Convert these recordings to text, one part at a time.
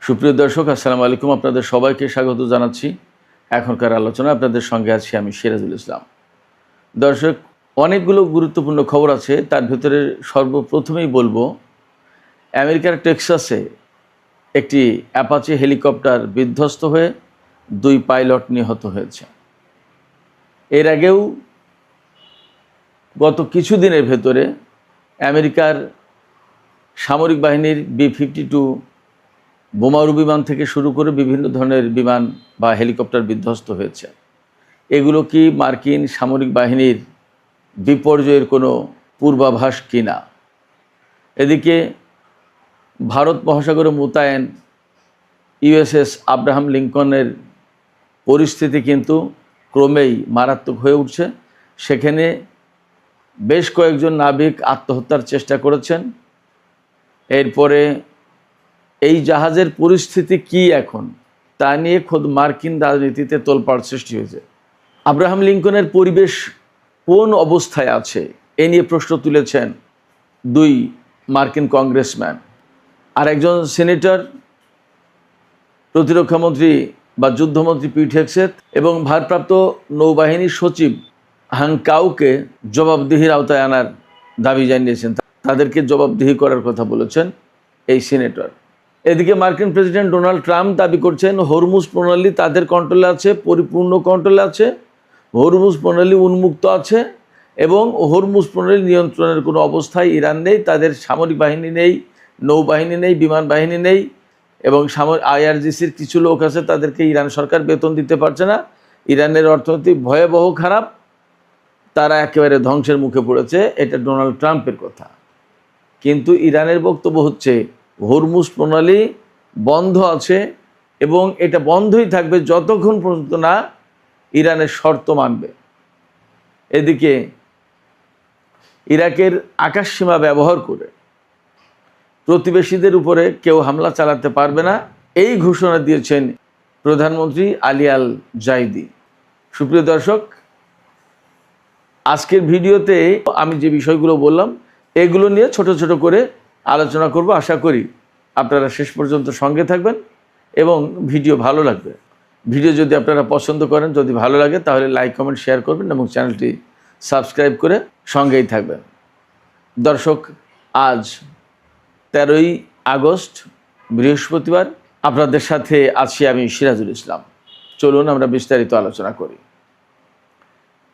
সুপ্রিয় দর্শক, আসসালামু আলাইকুম। আপনাদের সবাইকে স্বাগত জানাচ্ছি। এখনকার আলোচনা আপনাদের সঙ্গে আছি আমি সিরাজুল ইসলাম। দর্শক, অনেকগুলো গুরুত্বপূর্ণ খবর আছে। তার ভিতরে সর্বপ্রথমেই বলবো, আমেরিকার টেক্সাসে একটি অ্যাপাচি হেলিকপ্টার বিধ্বস্ত হয়ে 2 পাইলট নিহত হয়েছে। এর আগেও গত কিছুদিনের ভেতরে আমেরিকার সামরিক বাহিনীর B-52 বোমারু বিমান থেকে শুরু করে বিভিন্ন ধরনের বিমান বা হেলিকপ্টার বিধ্বস্ত হয়েছে। এগুলো কি মার্কিন সামরিক বাহিনীর বিপর্যয়ের কোনো পূর্বাভাস কিনা? এদিকে ভারত মহাসাগরে মোতায়েন USS আব্রাহাম লিঙ্কনের পরিস্থিতি কিন্তু ক্রমেই মারাত্মক হয়ে উঠছে। সেখানে বেশ কয়েকজন নাবিক আত্মহত্যার চেষ্টা করেছেন। এরপরে এই জাহাজের পরিস্থিতি কি এখন, তা নিয়ে খোদ মার্কিন রাজনীতিতে তোলপাড় সৃষ্টি হয়েছে। আব্রাহাম লিঙ্কনের পরিবেশ কোন অবস্থায় আছে এ নিয়ে প্রশ্ন তুলেছেন 2 মার্কিন কংগ্রেসম্যান। আর একজন সিনেটর, প্রতিরক্ষামন্ত্রী বা যুদ্ধমন্ত্রী পিট হেগসেথ এবং ভারপ্রাপ্ত নৌবাহিনীর সচিব হাং কাউকে জবাবদিহির আওতায় আনার দাবি জানিয়েছেন। তাদেরকে জবাবদিহি করার কথা বলেছেন এই সিনেটর। এদিকে মার্কিন প্রেসিডেন্ট ডোনাল্ড ট্রাম্প দাবি করছেন হরমুজ প্রণালী তাদের কন্ট্রোলে আছে, পরিপূর্ণ কন্ট্রোলে আছে, হরমুজ প্রণালী উন্মুক্ত আছে এবং হরমুজ প্রণালী নিয়ন্ত্রণের কোনো অবস্থায় ইরান নেই। তাদের সামরিক বাহিনী নেই, নৌবাহিনী নেই, বিমান বাহিনী নেই এবং IRGCর কিছু লোক আছে, তাদেরকে ইরান সরকার বেতন দিতে পারছে না। ইরানের অর্থনৈতিক ভয়াবহ খারাপ, তারা একেবারে ধ্বংসের মুখে পড়েছে। এটা ডোনাল্ড ট্রাম্পের কথা। কিন্তু ইরানের বক্তব্য হচ্ছে হরমুজ প্রণালী বন্ধ আছে এবং এটা বন্ধই থাকবে যতক্ষণ পর্যন্ত না ইরানের শর্ত মানবে। এদিকে ইরাকের আকাশসীমা ব্যবহার করে প্রতিবেশীদের উপরে কেউ হামলা চালাতে পারবে না, এই ঘোষণা দিয়েছেন প্রধানমন্ত্রী আলী আল জাইদি। সুপ্রিয় দর্শক, আজকের ভিডিওতে আমি যে বিষয়গুলো বললাম এগুলো নিয়ে ছোট ছোট করে আলোচনা করব। আশা করি আপনারা শেষ পর্যন্ত সঙ্গে থাকবেন এবং ভিডিও ভালো লাগবে। ভিডিও যদি আপনারা পছন্দ করেন, যদি ভালো লাগে, তাহলে লাইক, কমেন্ট, শেয়ার করবেন এবং চ্যানেলটি সাবস্ক্রাইব করে সঙ্গেই থাকবেন। দর্শক, আজ 13ই আগস্ট বৃহস্পতিবার, আপনাদের সাথে আছি আমি সিরাজুল ইসলাম। চলুন আমরা বিস্তারিত আলোচনা করি।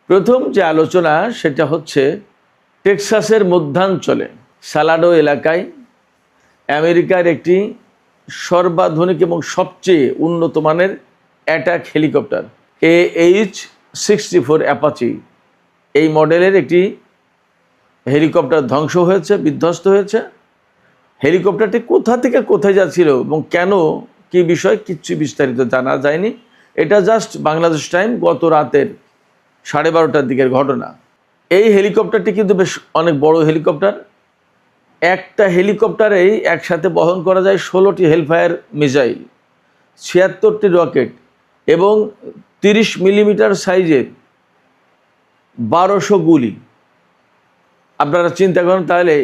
প্রথম যে আলোচনা সেটা হচ্ছে টেক্সাসের মধ্যাঞ্চলে সালাডো এলাকায় আমেরিকার একটি সর্বাধুনিক এবং সবচেয়ে উন্নত মানের অ্যাটাক হেলিকপ্টার AH-64 অ্যাপাচি, এই মডেলের একটি হেলিকপ্টার ধ্বংস হয়েছে, বিধ্বস্ত হয়েছে। হেলিকপ্টারটি কোথা থেকে কোথায় যাচ্ছিল এবং কেন, কি বিষয়, কিচ্ছু বিস্তারিত জানা যায়নি। এটা জাস্ট বাংলাদেশ টাইম গত রাতের 12:30টার দিকের ঘটনা। এই হেলিকপ্টারটি কিন্তু বেশ অনেক বড় হেলিকপ্টার। একটা হেলিকপ্টারেই একসাথে বহন করা যায় 16টি হেলফায়ার মিসাইল, 76টি রকেট এবং 30 মিলিমিটার সাইজের 1200 গুলি। আপনারা চিন্তা করেন তাহলে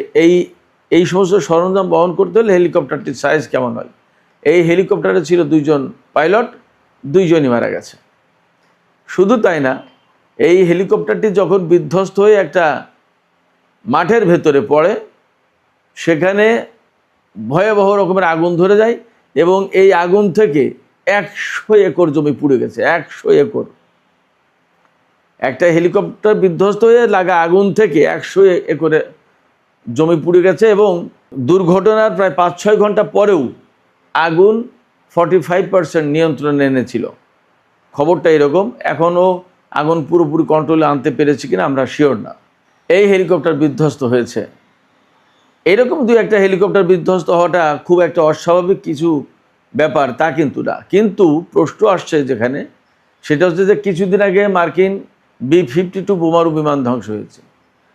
এই সমস্ত সরঞ্জাম বহন করতে হলে হেলিকপ্টারটির সাইজ কেমন হয়। এই হেলিকপ্টারে ছিল 2 জন পাইলট, 2 জনই মারা গেছে। শুধু তাই না, এই হেলিকপ্টারটি যখন বিধ্বস্ত হয়ে একটা মাঠের ভেতরে পড়ে, সেখানে ভয়াবহ রকমের আগুন ধরে যায় এবং এই আগুন থেকে 100 একর জমি পুড়ে গেছে। 100 একর। একটা হেলিকপ্টার বিধ্বস্ত হয়ে লাগা আগুন থেকে 100 একরে জমি পুড়ে গেছে এবং দুর্ঘটনার প্রায় 5-6 ঘন্টা পরেও আগুন 45% নিয়ন্ত্রণে এনেছিল। খবরটা এরকম। এখনও আগুন পুরোপুরি কন্ট্রোলে আনতে পেরেছে কিনা আমরা শিওর না। এই হেলিকপ্টার বিধ্বস্ত হয়েছে। এরকম 2-1টা হেলিকপ্টার বিধ্বস্ত হওয়াটা খুব একটা অস্বাভাবিক কিছু ব্যাপার তা কিন্তু না। কিন্তু প্রশ্ন আসছে যেখানে, সেটা হচ্ছে যে কিছুদিন আগে মার্কিন B-52 বোমারু বিমান ধ্বংস হয়েছে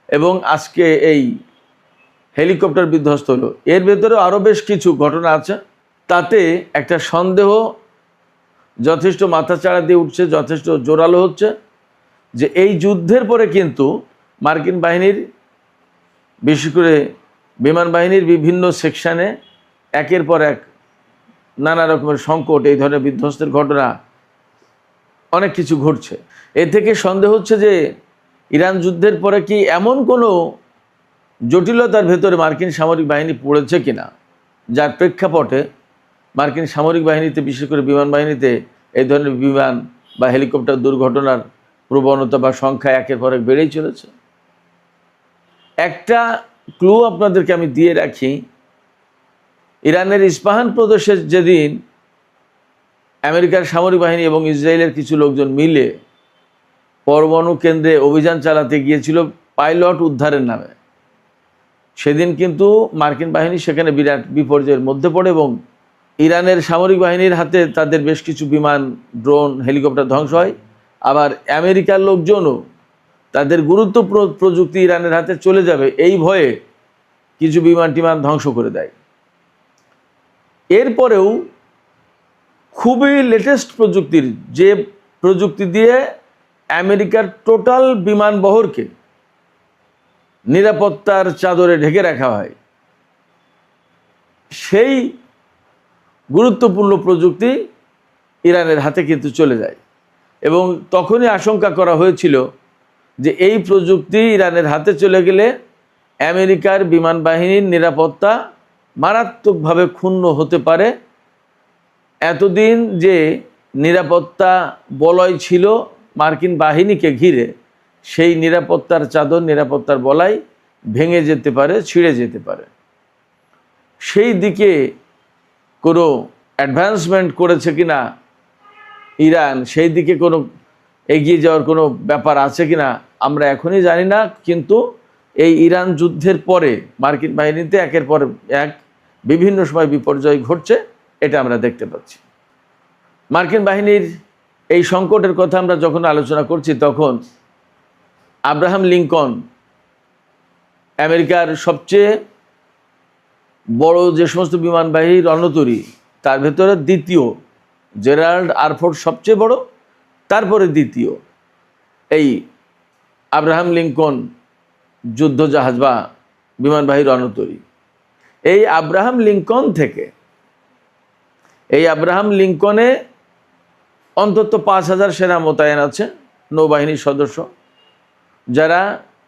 এবং আজকে এই হেলিকপ্টার বিধ্বস্ত হলো। এর ভেতরে আরও বেশ কিছু ঘটনা আছে। তাতে একটা সন্দেহ যথেষ্ট মাথাচাড়া দিয়ে উঠছে, যথেষ্ট জোরালো হচ্ছে যে এই যুদ্ধের পরে কিন্তু মার্কিন বাহিনীর, বিশেষ করে বিমান বাহিনীর বিভিন্ন সেকশানে একের পর এক নানা রকমের সংকট, এই ধরনের বিধ্বস্তের ঘটনা অনেক কিছু ঘটছে। এ থেকে সন্দেহ হচ্ছে যে ইরান যুদ্ধের পরে কি এমন কোনো জটিলতার ভেতরে মার্কিন সামরিক বাহিনী পড়েছে কিনা, যার প্রেক্ষাপটে মার্কিন সামরিক বাহিনীতে, বিশেষ করে বিমান বাহিনীতে এই ধরনের বিমান বা হেলিকপ্টার দুর্ঘটনার প্রবণতা বা সংখ্যা একের পর এক বেড়েই চলেছে। একটা ক্লু আপনাদেরকে আমি দিয়ে রাখি, ইরানের ইস্পাহান প্রদেশে যেদিন আমেরিকার সামরিক বাহিনী এবং ইসরায়েলের কিছু লোকজন মিলে পরমাণু কেন্দ্রে অভিযান চালাতে গিয়েছিল পাইলট উদ্ধারের নামে, সেদিন কিন্তু মার্কিন বাহিনী সেখানে বিরাট বিপর্যয়ের মধ্যে পড়ে এবং ইরানের সামরিক বাহিনীর হাতে তাদের বেশ কিছু বিমান, ড্রোন, হেলিকপ্টার ধ্বংস হয়। আবার আমেরিকার লোকজনও তাদের গুরুত্বপূর্ণ প্রযুক্তি ইরানের হাতে চলে যাবে এই ভয়ে কিছু বিমান টিমান ধ্বংস করে দেয়। এরপরেও খুবই লেটেস্ট প্রযুক্তির, যে প্রযুক্তি দিয়ে আমেরিকার টোটাল বিমান বহরকে নিরাপত্তার চাদরে ঢেকে রাখা হয়, সেই গুরুত্বপূর্ণ প্রযুক্তি ইরানের হাতে কিন্তু চলে যায়। এবং তখনই আশঙ্কা করা হয়েছিল যে এই প্রযুক্তি ইরানের হাতে চলে গেলে আমেরিকার বিমান বাহিনীর নিরাপত্তা মারাত্মকভাবে ক্ষুণ্ণ হতে পারে। এতদিন যে নিরাপত্তা বলয় ছিল মার্কিন বাহিনীকে ঘিরে, সেই নিরাপত্তার চাদর, নিরাপত্তার বলয় ভেঙে যেতে পারে, ছিঁড়ে যেতে পারে। সেই দিকে কোনো অ্যাডভান্সমেন্ট করেছে কিনা ইরান, সেই দিকে কোনো এগিয়ে যাওয়ার কোনো ব্যাপার আছে কিনা আমরা এখনই জানি না। কিন্তু এই ইরান যুদ্ধের পরে মার্কিন বাহিনীতে একের পর এক বিভিন্ন সময় বিপর্যয় ঘটছে, এটা আমরা দেখতে পাচ্ছি। মার্কিন বাহিনীর এই সংকটের কথা আমরা যখন আলোচনা করছি, তখন আব্রাহাম লিঙ্কন, আমেরিকার সবচেয়ে বড় যে সমস্ত বিমানবাহী রণতরী, তার ভেতরে দ্বিতীয়, জেরাল্ড আরফোর্ড সবচেয়ে বড়, তারপরে দ্বিতীয় এই আব্রাহাম লিঙ্কন যুদ্ধজাহাজ বা বিমানবাহী রণতরী। এই আব্রাহাম লিঙ্কন থেকে, এই আব্রাহাম লিঙ্কনে অন্তত 5,000 সেনা মোতায়েন আছে, নৌবাহিনীর সদস্য, যারা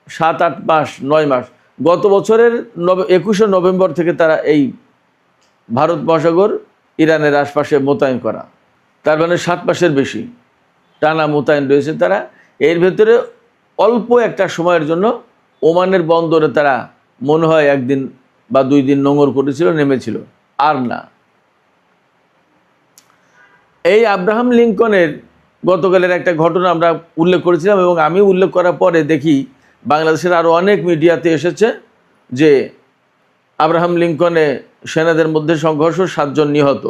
7-8 মাস, 9 মাস, গত বছরের 21শে নভেম্বর থেকে তারা এই ভারত মহাসাগর ইরানের আশপাশে মোতায়েন করা, তার মানে 7 মাসের বেশি টানা মোতায়েন রয়েছে তারা। এর ভেতরে অল্প একটা সময়ের জন্য ওমানের বন্দরে তারা মনে হয় 1 দিন বা 2 দিন নোঙর করেছিল, নেমেছিল, আর না। এই আব্রাহাম লিঙ্কনের গতকালের একটা ঘটনা আমরা উল্লেখ করেছিলাম, এবং আমি উল্লেখ করার পরে দেখি বাংলাদেশের আরও অনেক মিডিয়াতে এসেছে যে আব্রাহাম লিঙ্কনে সেনাদের মধ্যে সংঘর্ষ, 7 জন নিহত।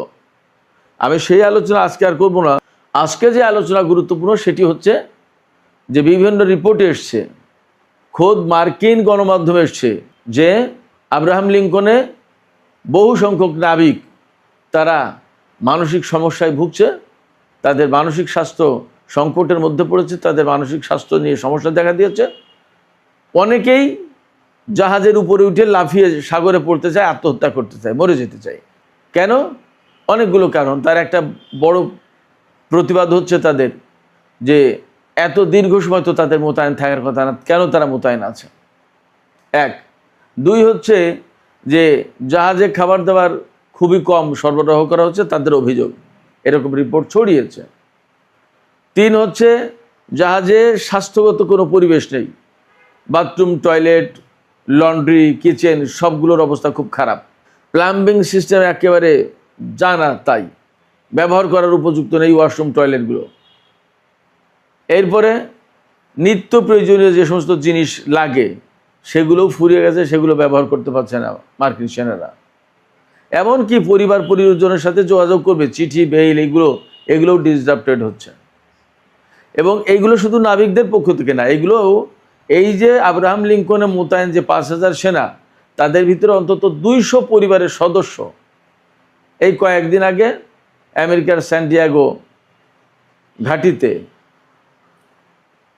আমি সেই আলোচনা আজকে আর করব না। আজকে যে আলোচনা গুরুত্বপূর্ণ সেটি হচ্ছে যে বিভিন্ন রিপোর্টে এসছে, খোদ মার্কিন গণমাধ্যমে এসছে যে আব্রাহাম লিঙ্কনে বহু সংখ্যক নাবিক তারা মানসিক সমস্যায় ভুগছে, তাদের মানসিক স্বাস্থ্য সংকটের মধ্যে পড়েছে, তাদের মানসিক স্বাস্থ্য নিয়ে সমস্যা দেখা দিয়েছে। অনেকেই জাহাজের উপরে উঠে লাফিয়ে সাগরে পড়তে চায়, আত্মহত্যা করতে চায়, মরে যেতে চায়। কেন? অনেকগুলো কারণ। তার একটা বড় প্রতিবাদ হচ্ছে তাদের যে এত দীর্ঘ সময় তো তাদের মোতায়েন থাকার কথা না, কেন তারা মোতায়েন আছে? 1। 2 হচ্ছে যে জাহাজে খাবার দাবার খুবই কম সরবরাহ করা হচ্ছে, তাদের অভিযোগ, এরকম রিপোর্ট ছড়িয়েছে। 3 হচ্ছে জাহাজে স্বাস্থ্যগত কোনো পরিবেশ নেই, বাথরুম, টয়লেট, লন্ড্রি, কিচেন সবগুলোর অবস্থা খুব খারাপ। প্লাম্বিং সিস্টেম একেবারে জানা তাই, ব্যবহার করার উপযুক্ত নেই ওয়াশরুম, টয়লেটগুলো। এরপরে নিত্য প্রয়োজনীয় যে সমস্ত জিনিস লাগে সেগুলোও ফুরিয়ে গেছে, সেগুলো ব্যবহার করতে পারছে না মার্কিন সেনারা। এমনকি পরিবার পরিজনের সাথে যোগাযোগ করবে, চিঠি, মেইল, এগুলোও ডিসরাপ্টেড হচ্ছে। এবং এইগুলো শুধু নাবিকদের পক্ষ থেকে না, এগুলো এই যে আব্রাহাম লিঙ্কনে মোতায়েন যে 5,000 সেনা, তাদের ভিতরে অন্তত 200 পরিবারের সদস্য এই কয়েকদিন আগে আমেরিকার স্যান্টিয়াগো ঘাঁটিতে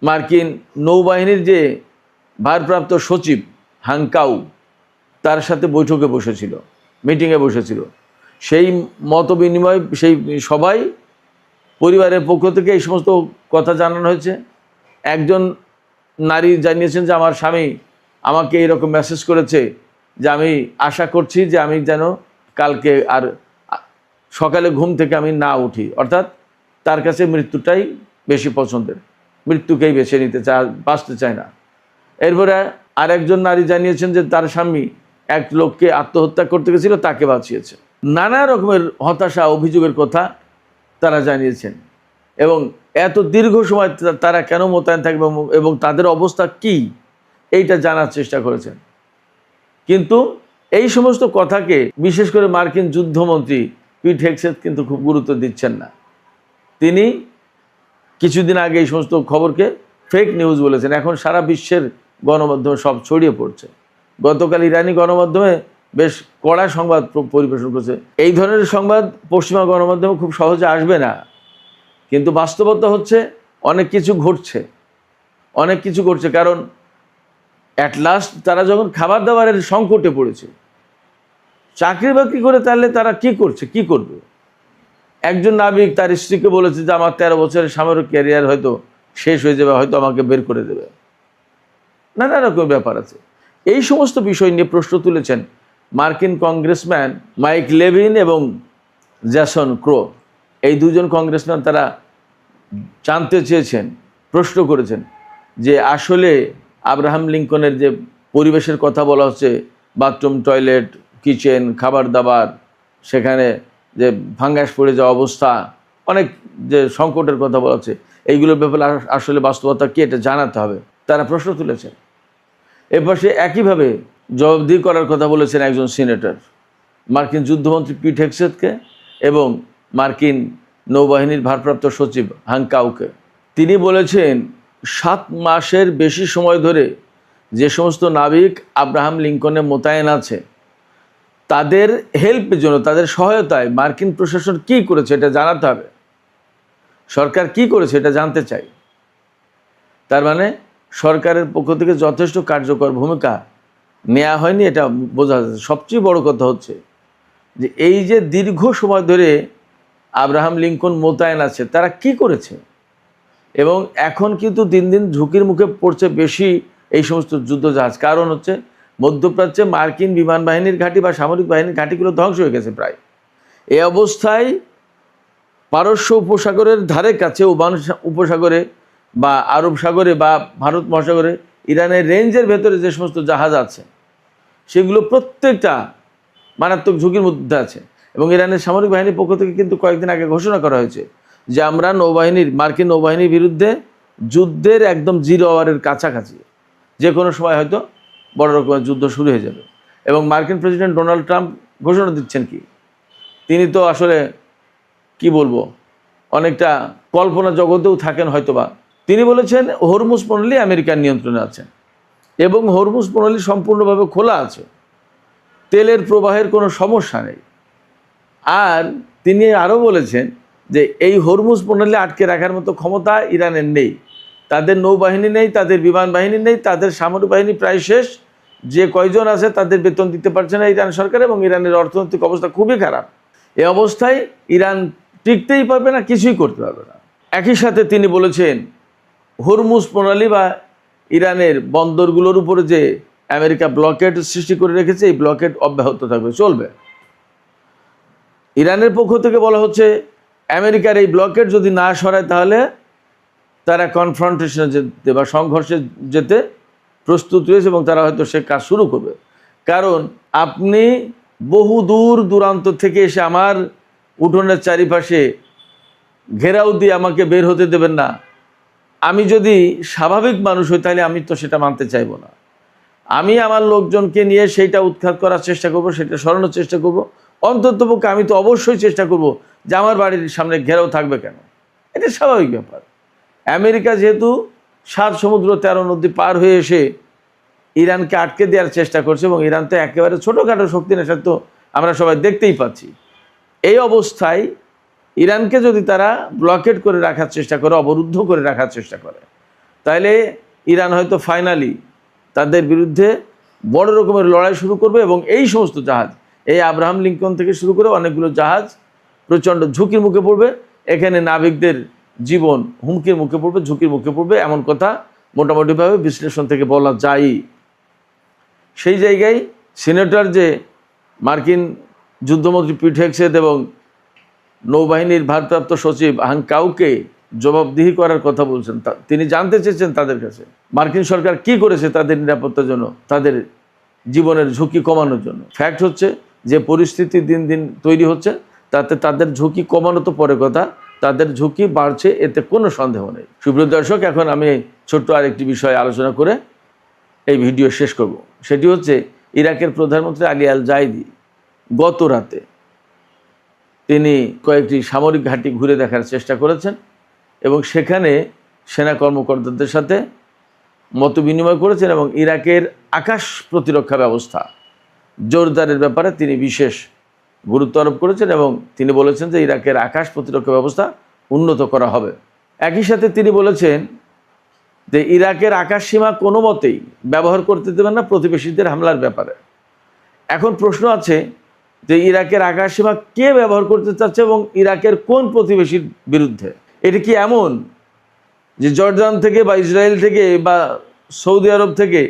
মার্কিন নৌবাহিনীর যে ভারপ্রাপ্ত সচিব হাংকাউ, তার সাথে বৈঠকে বসেছিল, মিটিংয়ে বসেছিল। সেই মত বিনিময়, সেই সবাই পরিবারের পক্ষ থেকে এই সমস্ত কথা জানানো হয়েছে। একজন নারী জানিয়েছেন যে আমার স্বামী আমাকে এইরকম মেসেজ করেছে যে আমি আশা করছি যে আমি যেন কালকে আর সকালে ঘুম থেকে আমি না উঠি, অর্থাৎ তার কাছে মৃত্যুটাই বেশি পছন্দের, মৃত্যুকেই বেছে নিতে চায়, বাঁচতে চায় না। এরপরে আরেকজন নারী জানিয়েছেন যে তার স্বামী এক লোককে আত্মহত্যা করতে গেছিল, তাকে বাঁচিয়েছে। নানা রকমের হতাশা, অভিযোগের কথা তারা জানিয়েছেন এবং এত দীর্ঘ সময় তারা কেন মোতায়েন থাকবে এবং তাদের অবস্থা কি এইটা জানার চেষ্টা করেছেন। কিন্তু এই সমস্ত কথাকে বিশেষ করে মার্কিন যুদ্ধমন্ত্রী পিট হেগসেথ কিন্তু খুব গুরুত্ব দিচ্ছেন না। তিনি কিছুদিন আগে এই সমস্ত খবরকে ফেক নিউজ বলেছেন। এখন সারা বিশ্বের গণমাধ্যমে সব ছড়িয়ে পড়ছে। গতকাল ইরানি গণমাধ্যমে বেশ কড়া সংবাদ পরিবেশন করছে। এই ধরনের সংবাদ পশ্চিমা গণমাধ্যমে খুব সহজে আসবে না, কিন্তু বাস্তবতা হচ্ছে অনেক কিছু ঘটছে। কারণ অ্যাট লাস্ট তারা যখন খাবার দাবারের সংকটে পড়েছে, চাকরি বাকরি করে তাহলে তারা কি করবে? একজন নাবিক তার স্ত্রীকে বলেছে যে আমার 13 বছরের সামরিক ক্যারিয়ার হয়তো শেষ হয়ে যাবে, হয়তো আমাকে বের করে দেবে। নানা রকম ব্যাপার আছে। এই সমস্ত বিষয় নিয়ে প্রশ্ন তুলেছেন মার্কিন কংগ্রেসম্যান মাইক লেভিন এবং জ্যাসন ক্রো। এই দুজন কংগ্রেসম্যান তারা জানতে চেয়েছেন, প্রশ্ন করেছেন যে আসলে আব্রাহাম লিঙ্কনের যে পরিবেশের কথা বলা হচ্ছে, বাথরুম, টয়লেট, কিচেন, খাবার দাবার, সেখানে যে ভাঙ্গাস পড়ে যাওয়া অবস্থা, অনেক যে সংকটের কথা বলা হচ্ছে, এইগুলোর ব্যাপারে আসলে বাস্তবতা কি এটা জানাতে হবে। তারা প্রশ্ন তুলেছেন। এরপর সে একইভাবে জবাবদিহি করার কথা বলেছেন একজন সিনেটর, মার্কিন যুদ্ধমন্ত্রী পিট হেগসেথকে এবং মার্কিন নৌবাহিনীর ভারপ্রাপ্ত সচিব হাঙ্ক কাউকে। তিনি বলেছেন 7 মাসের বেশি সময় ধরে যে সমস্ত নাবিক আব্রাহাম লিঙ্কনে মোতায়েন আছে তাদের হেল্পের জন্য, তাদের সহায়তায় মার্কিন প্রশাসন কি করেছে এটা জানাতে হবে। সরকার কি করেছে এটা জানতে চাই। তার মানে সরকারের পক্ষ থেকে যথেষ্ট কার্যকর ভূমিকা নেওয়া হয়নি, এটা বোঝা যাচ্ছে। সবচেয়ে বড় কথা হচ্ছে যে এই যে দীর্ঘ সময় ধরে আব্রাহাম লিঙ্কন মোতায়েন আছে, তারা কি করেছে? এবং এখন কিন্তু দিন দিন ঝুঁকির মুখে পড়ছে বেশি এই সমস্ত যুদ্ধজাহাজ। কারণ হচ্ছে মধ্যপ্রাচ্যে মার্কিন বিমান বাহিনীর ঘাঁটি বা সামরিক বাহিনীর ঘাঁটিগুলো ধ্বংস হয়ে গেছে প্রায়। এই অবস্থায় পারস্য উপসাগরের ধারে কাছে, ওমান উপসাগরে বা আরব সাগরে বা ভারত মহাসাগরে ইরানের রেঞ্জের ভেতরে যে সমস্ত জাহাজ আছে সেগুলো প্রত্যেকটা মারাত্মক ঝুঁকির মধ্যে আছে। এবং ইরানের সামরিক বাহিনীর পক্ষ থেকে কিন্তু কয়েকদিন আগে ঘোষণা করা হয়েছে যে আমরা মার্কিন নৌবাহিনীর বিরুদ্ধে যুদ্ধের একদম 0 আওয়ারের কাছাকাছি, যে কোনো সময় হয়তো বড় রকমের যুদ্ধ শুরু হয়ে যাবে। এবং মার্কিন প্রেসিডেন্ট ডোনাল্ড ট্রাম্প ঘোষণা দিচ্ছেন কি, তিনি তো আসলে কি বলবো, অনেকটা কল্পনা জগতেও থাকেন হয়তোবা। তিনি বলেছেন হরমুজ প্রণালী আমেরিকার নিয়ন্ত্রণে আছে এবং হরমুজ প্রণালী সম্পূর্ণভাবে খোলা আছে, তেলের প্রবাহের কোনো সমস্যা নেই। আর তিনি আরও বলেছেন যে এই হরমুজ প্রণালী আটকে রাখার মতো ক্ষমতা ইরানের নেই, তাদের নৌবাহিনী নেই, তাদের বিমান বাহিনী নেই, তাদের সামরিক বাহিনী প্রায় শেষ, যে কয়জন আছে তাদের বেতন দিতে পারছে না ইরান সরকার, এবং ইরানের অর্থনৈতিক অবস্থা খুবই খারাপ। এই অবস্থায় ইরান টিকতেই পারবে না, কিছুই করতে পারবে না। একই সাথে তিনি বলেছেন হরমুজ প্রণালী বা ইরানের বন্দরগুলোর উপরে যে আমেরিকা ব্লকেড সৃষ্টি করে রেখেছে, এই ব্লকেড অব্যাহত থাকবে, চলবে। ইরানের পক্ষ থেকে বলা হচ্ছে আমেরিকার এই ব্লকেড যদি না সরায় তাহলে তারা কনফ্রন্টেশনে যেতে বা সংঘর্ষে যেতে প্রস্তুত রয়েছে এবং তারা হয়তো সে কাজ শুরু করবে। কারণ আপনি বহু দূর দূরান্ত থেকে এসে আমার উঠোনের চারিপাশে ঘেরাও দিয়ে আমাকে বের হতে দেবেন না। আমি যদি স্বাভাবিক মানুষ হই তাহলে আমি তো সেটা মানতে চাইবো না। আমি আমার লোকজনকে নিয়ে সেইটা উৎখাত করার চেষ্টা করব, সেটা সরানোর চেষ্টা করব। অন্ততপক্ষে আমি তো অবশ্যই চেষ্টা করব যে আমার বাড়ির সামনে ঘেরাও থাকবে কেন, এটা স্বাভাবিক ব্যাপার। আমেরিকা যেহেতু 7 সমুদ্র 13 নদী পার হয়ে এসে ইরানকে আটকে দেওয়ার চেষ্টা করছে, এবং ইরান তো একেবারে ছোটোখাটো শক্তি নেশা, তো আমরা সবাই দেখতেই পাচ্ছি। এই অবস্থায় ইরানকে যদি তারা ব্লকেড করে রাখার চেষ্টা করে, অবরুদ্ধ করে রাখার চেষ্টা করে, তাহলে ইরান হয়তো ফাইনালি তাদের বিরুদ্ধে বড় রকমের লড়াই শুরু করবে এবং এই সমস্ত জাহাজ, এই আব্রাহাম লিঙ্কন থেকে শুরু করে অনেকগুলো জাহাজ প্রচণ্ড ঝুঁকির মুখে পড়বে, এখানে নাবিকদের জীবন হুমকির মুখে পড়বে, ঝুঁকির মুখে পড়বে, এমন কথা মোটামুটিভাবে বিশ্লেষণ থেকে বলা যায়। সেই জায়গায় সিনেটর যে মার্কিন যুদ্ধমন্ত্রী পিট হেগসেথ এবং নৌবাহিনীর ভারপ্রাপ্ত সচিব হাংকাউকে জবাবদিহি করার কথা বলছেন, তিনি জানতে চেয়েছেন তাদের কাছে মার্কিন সরকার কি করেছে তাদের নিরাপত্তার জন্য, তাদের জীবনের ঝুঁকি কমানোর জন্য। ফ্যাক্ট হচ্ছে যে পরিস্থিতি দিন দিন তৈরি হচ্ছে, তাতে তাদের ঝুঁকি কমানো তো পরে কথা, তাদের ঝুঁকি বাড়ছে, এতে কোনো সন্দেহ নেই। সুপ্রিয় দর্শক, এখন আমি ছোট্ট আরেকটি বিষয়ে আলোচনা করে এই ভিডিও শেষ করব। সেটি হচ্ছে ইরাকের প্রধানমন্ত্রী আলী আল জাইদি গত রাতে তিনি কয়েকটি সামরিক ঘাঁটি ঘুরে দেখার চেষ্টা করেছেন এবং সেখানে সেনা কর্মকর্তাদের সাথে মত বিনিময় করেছেন এবং ইরাকের আকাশ প্রতিরক্ষা ব্যবস্থা জোরদারের ব্যাপারে তিনি বিশেষ গুরুত্ব আরোপ করেছেন এবং তিনি বলেছেন যে ইরাকের আকাশ প্রতিরক্ষা ব্যবস্থা উন্নত করা হবে। একই সাথে তিনি বলেছেন যে ইরাকের আকাশ সীমা কোনো মতেই ব্যবহার করতে দেবেন না প্রতিবেশীদের হামলার ব্যাপারে। এখন প্রশ্ন আছে যে ইরাকের আকাশ সীমা কে ব্যবহার করতে চাচ্ছে এবং ইরাকের কোন প্রতিবেশীর বিরুদ্ধে? এটি কি এমন যে জর্দান থেকে বা ইসরায়েল থেকে বা সৌদি আরব থেকে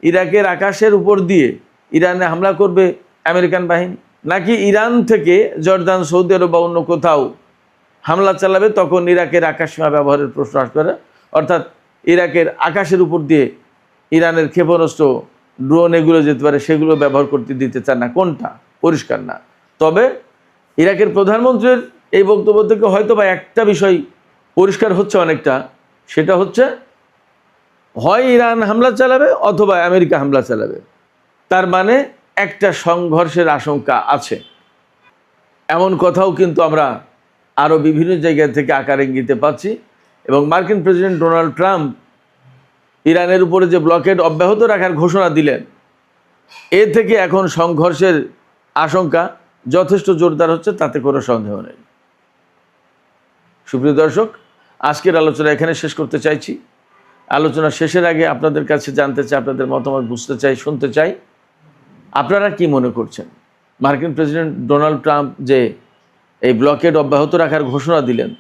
ইরাকের আকাশের উপর দিয়ে ইরানে হামলা করবে আমেরিকান বাহিনী, নাকি ইরান থেকে জর্দান, সৌদি আরব বা অন্য কোথাও হামলা চালাবে, তখন ইরাকের আকাশসীমা ব্যবহারের প্রশ্ন আসবে? অর্থাৎ ইরাকের আকাশের উপর দিয়ে ইরানের ক্ষেপণাস্ত্র, ড্রোন এগুলো যেতে পারে, সেগুলো ব্যবহার করতে দিতে চান না। কোনটা পরিষ্কার না। তবে ইরাকের প্রধানমন্ত্রীর এই বক্তব্য থেকে হয়তো বা একটা বিষয় পরিষ্কার হচ্ছে অনেকটা, সেটা হচ্ছে হয় ইরান হামলা চালাবে অথবা আমেরিকা হামলা চালাবে। তার মানে একটা সংঘর্ষের আশঙ্কা আছে। এমন কথাও কিন্তু আমরা আরও বিভিন্ন জায়গা থেকে আকার ইঙ্গিতে পাচ্ছি এবং মার্কিন প্রেসিডেন্ট ডোনাল্ড ট্রাম্প ইরানের উপরে যে ব্লকেড অব্যাহত রাখার ঘোষণা দিলেন, এ থেকে এখন সংঘর্ষের আশঙ্কা যথেষ্ট জোরদার হচ্ছে, তাতে কোনো সন্দেহ নেই। সুপ্রিয় দর্শক, আজকের আলোচনা এখানে শেষ করতে চাইছি। আলোচনা শেষের আগে আপনাদের কাছে জানতে চাই, আপনাদের মতামত বুঝতে চাই, শুনতে চাই, আপনারা কি মনে করছেন? মার্কিন প্রেসিডেন্ট ডোনাল্ড ট্রাম্প যে এই ব্লকেড অব্যাহত রাখার ঘোষণা দিলেন,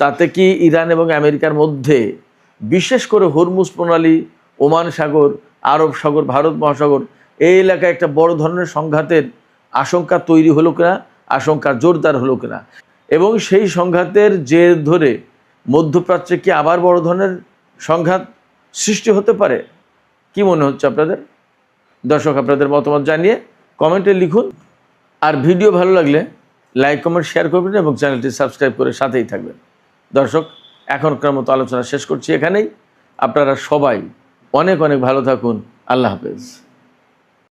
তাতে কি ইরান এবং আমেরিকার মধ্যে, বিশেষ করে হরমুজ প্রণালী, ওমান সাগর, আরব সাগর, ভারত মহাসাগর, এই এলাকায় একটা বড় ধরনের সংঘাতের আশঙ্কা তৈরি হলো কিনা, আশঙ্কা জোরদার হলো কিনা, এবং সেই সংঘাতের জের ধরে মধ্যপ্রাচ্যে কি আবার বড় ধরনের সংঘাত সৃষ্টি হতে পারে? কি মনে হচ্ছে আপনাদের? দর্শক, আপনাদের মতামত জানিয়ে কমেন্টে লিখুন। আর ভিডিও ভালো লাগলে লাইক, কমেন্ট, শেয়ার করবেন এবং চ্যানেলটি সাবস্ক্রাইব করে সাথেই থাকবেন। দর্শক, এখনকার মতো আলোচনা শেষ করছি এখানেই। আপনারা সবাই অনেক অনেক ভালো থাকুন। আল্লাহ হাফেজ।